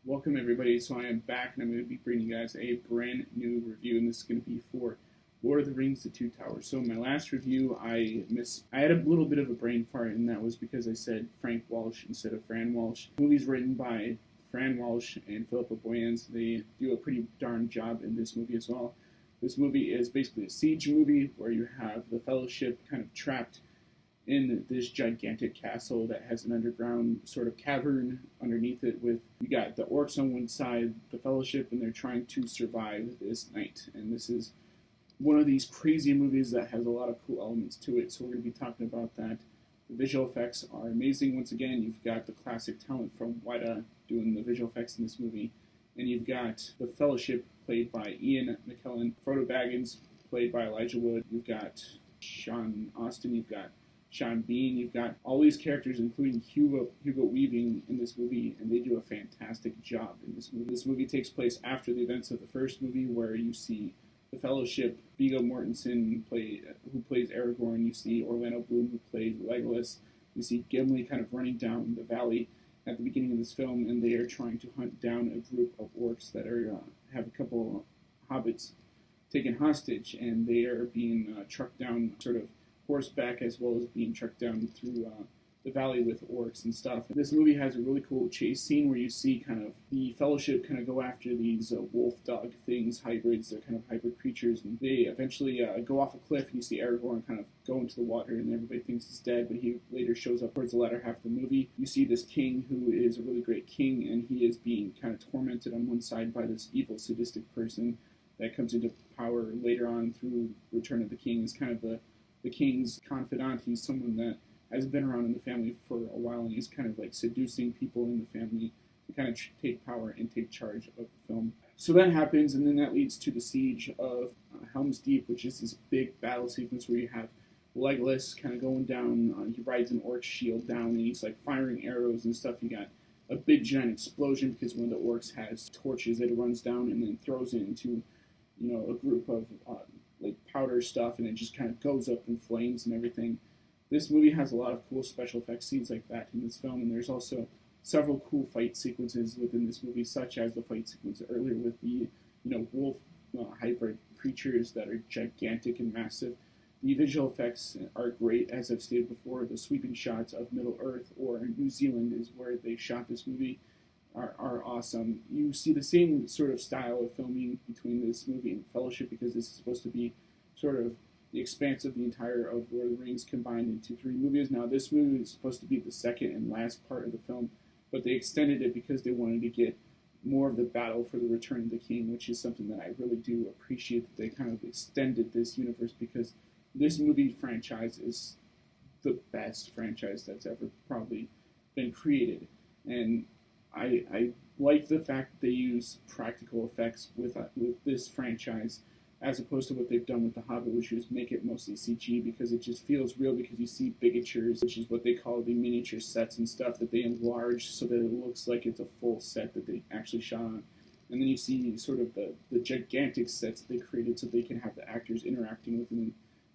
Welcome everybody. So I am back and I'm going to be bringing you guys a brand new review, and this is going to be for Lord of the Rings: The Two Towers. So in my last review, I had a little bit of a brain fart, and that was because I said Frank Walsh instead of Fran Walsh. The movie's written by Fran Walsh and Philippa Boyens. They do a pretty darn job in this movie as well. This movie is basically a siege movie where you have the Fellowship kind of trapped in this gigantic castle that has an underground sort of cavern underneath it. With you got the orcs on one side, the Fellowship, and they're trying to survive this night. And this is one of these crazy movies that has a lot of cool elements to it, so we're going to be talking about that. The visual effects are amazing. Once again, you've got the classic talent from Weta doing the visual effects in this movie, and you've got the Fellowship played by Ian McKellen, Frodo Baggins played by Elijah Wood, you've got Sean Astin, you've got Sean Bean, you've got all these characters, including Hugo Weaving in this movie, and they do a fantastic job in this movie. This movie takes place after the events of the first movie, where you see the Fellowship, Viggo Mortensen, who plays Aragorn. You see Orlando Bloom, who plays Legolas. You see Gimli kind of running down the valley at the beginning of this film, and they are trying to hunt down a group of orcs that have a couple hobbits taken hostage, and they are being trucked down sort of horseback, as well as being trucked down through the valley with orcs and stuff. This movie has a really cool chase scene where you see kind of the Fellowship kind of go after these wolf dog things, hybrids. They're kind of hybrid creatures, and they eventually go off a cliff, and you see Aragorn kind of go into the water, and everybody thinks he's dead, but he later shows up towards the latter half of the movie. You see this king, who is a really great king, and he is being kind of tormented on one side by this evil, sadistic person that comes into power later on through Return of the King. Is kind of the king's confidant. He's someone that has been around in the family for a while, and he's kind of like seducing people in the family to kind of take power and take charge of the film. So that happens, and then that leads to the siege of Helm's Deep, which is this big battle sequence where you have Legolas kind of going down. He rides an orc shield down, and he's like firing arrows and stuff. You got a big giant explosion because one of the orcs has torches that it runs down and then throws it into, a group of like powder stuff, and it just kind of goes up in flames and everything. This movie has a lot of cool special effects scenes like that in this film, and there's also several cool fight sequences within this movie, such as the fight sequence earlier with the wolf hybrid creatures that are gigantic and massive. The visual effects are great, as I've stated before. The sweeping shots of Middle Earth, or New Zealand is where they shot this movie, are awesome. You see the same sort of style of filming between this movie and Fellowship, because this is supposed to be sort of the expanse of the entire of Lord of the Rings combined into 3 movies. Now, this movie is supposed to be the second and last part of the film, but they extended it because they wanted to get more of the battle for the Return of the King, which is something that I really do appreciate, that they kind of extended this universe, because this movie franchise is the best franchise that's ever probably been created. And I like the fact that they use practical effects with this franchise, as opposed to what they've done with The Hobbit, which is make it mostly CG, because it just feels real, because you see bigatures, which is what they call the miniature sets and stuff, that they enlarge so that it looks like it's a full set that they actually shot on. And then you see sort of the gigantic sets that they created so they can have the actors interacting within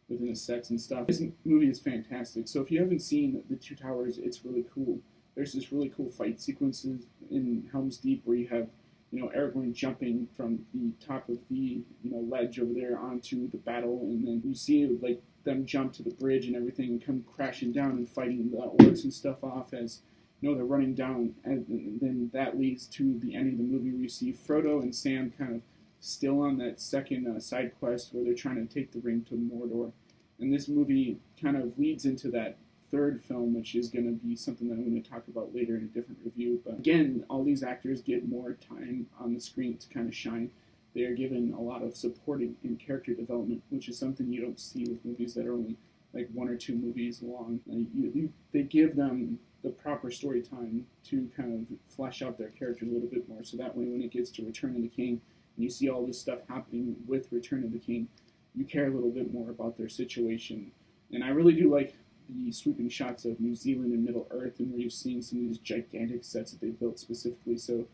the sets and stuff. This movie is fantastic. So if you haven't seen The Two Towers, it's really cool. There's this really cool fight sequences in Helm's Deep where you have Aragorn jumping from the top of the ledge over there onto the battle, and then you see like them jump to the bridge and everything and come crashing down and fighting the orcs and stuff off as they're running down, and then that leads to the end of the movie where you see Frodo and Sam kind of still on that second side quest where they're trying to take the ring to Mordor. And this movie kind of leads into that third film, which is going to be something that I'm going to talk about later in a different review. But again, all these actors get more time on the screen to kind of shine. They are given a lot of supporting and character development, which is something you don't see with movies that are only like 1 or 2 movies long. They give them the proper story time to kind of flesh out their characters a little bit more, so that way when it gets to Return of the King and you see all this stuff happening with Return of the King, you care a little bit more about their situation. And I really do like the sweeping shots of New Zealand and Middle Earth, and where you're seeing some of these gigantic sets that they built specifically so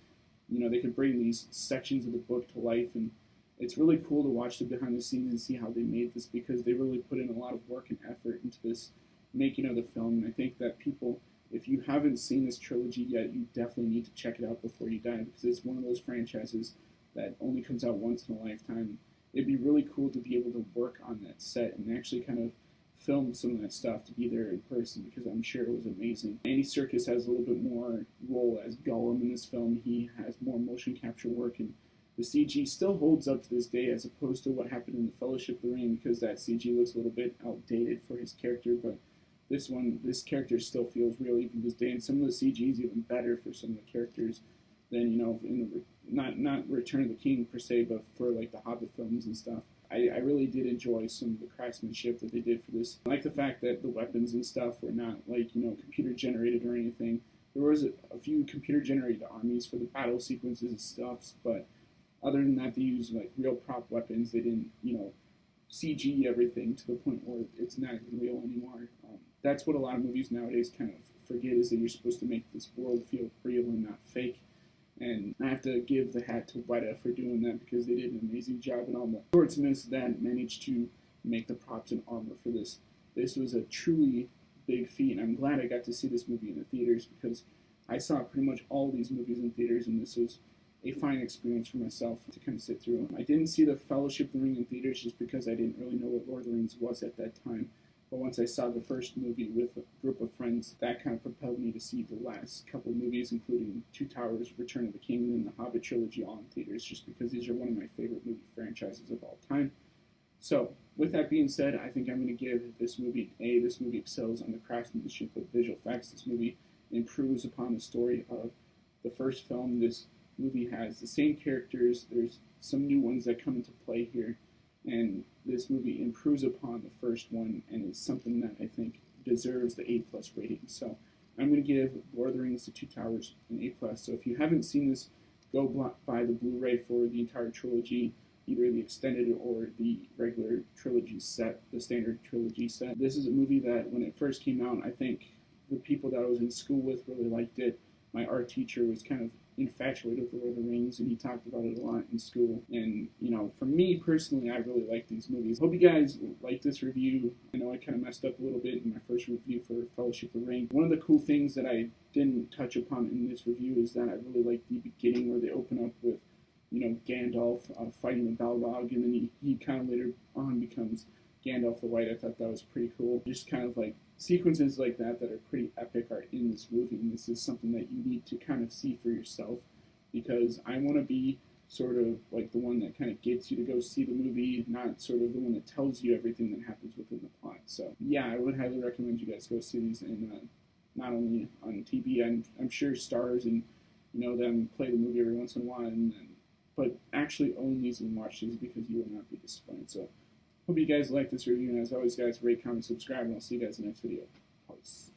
they could bring these sections of the book to life. And it's really cool to watch the behind the scenes and see how they made this, because they really put in a lot of work and effort into this making of the film. And I think that people if you haven't seen this trilogy yet, you definitely need to check it out before you die, because it's one of those franchises that only comes out once in a lifetime. It'd be really cool to be able to work on that set and actually kind of film some of that stuff, to be there in person, because I'm sure it was amazing. Andy Serkis has a little bit more role as Gollum in this film. He has more motion capture work, and the CG still holds up to this day, as opposed to what happened in the Fellowship of the Ring, because that CG looks a little bit outdated for his character. But this character still feels real even to this day, and some of the CG is even better for some of the characters than, you know, in the not Return of the King per se, but for like the Hobbit films and stuff. I really did enjoy some of the craftsmanship that they did for this. I like the fact that the weapons and stuff were not like, you know, computer generated or anything. There was a few computer generated armies for the battle sequences and stuff, but other than that, they used like real prop weapons. They didn't, you know, CG everything to the point where it's not real anymore. That's what a lot of movies nowadays kind of forget, is that you're supposed to make this world feel real and not fake. And I have to give the hat to Weta for doing that, because they did an amazing job, and all the swordsmiths that managed to make the props and armor for this. This was a truly big feat, and I'm glad I got to see this movie in the theaters, because I saw pretty much all these movies in theaters, and this was a fine experience for myself to kind of sit through. I didn't see the Fellowship of the Ring in theaters just because I didn't really know what Lord of the Rings was at that time. But once I saw the first movie with a group of friends, that kind of propelled me to see the last couple of movies, including Two Towers, Return of the King, and the Hobbit trilogy, all in theaters, just because these are one of my favorite movie franchises of all time. So, with that being said, I think I'm going to give this movie an A. This movie excels on the craftsmanship of visual effects. This movie improves upon the story of the first film. This movie has the same characters. There's some new ones that come into play here. And this movie improves upon the first one, and is something that I think deserves the A+ rating. So I'm going to give Lord of the Rings: The Two Towers an A+. So if you haven't seen this, go buy the Blu-ray for the entire trilogy, either the extended or the regular trilogy set, the standard trilogy set. This is a movie that when it first came out, I think the people that I was in school with really liked it. My art teacher was kind of infatuated with Lord of the Rings, and he talked about it a lot in school. And, you know, for me personally, I really like these movies. Hope you guys like this review. I know I kind of messed up a little bit in my first review for Fellowship of the Ring. One of the cool things that I didn't touch upon in this review is that I really like the beginning where they open up with, you know, Gandalf fighting the Balrog, and then he kind of later on becomes Gandalf the White. I thought that was pretty cool. Just kind of like sequences like that are pretty epic are in this movie, and this is something that you need to kind of see for yourself, because I want to be sort of like the one that kind of gets you to go see the movie, not sort of the one that tells you everything that happens within the plot. So yeah, I would highly recommend you guys go see these, and not only on TV. I'm sure Stars and, you know, them play the movie every once in a while, but actually own these and watch these, because you will not be disappointed. So hope you guys like this review, and as always, guys, rate, comment, subscribe, and I'll see you guys in the next video. Peace.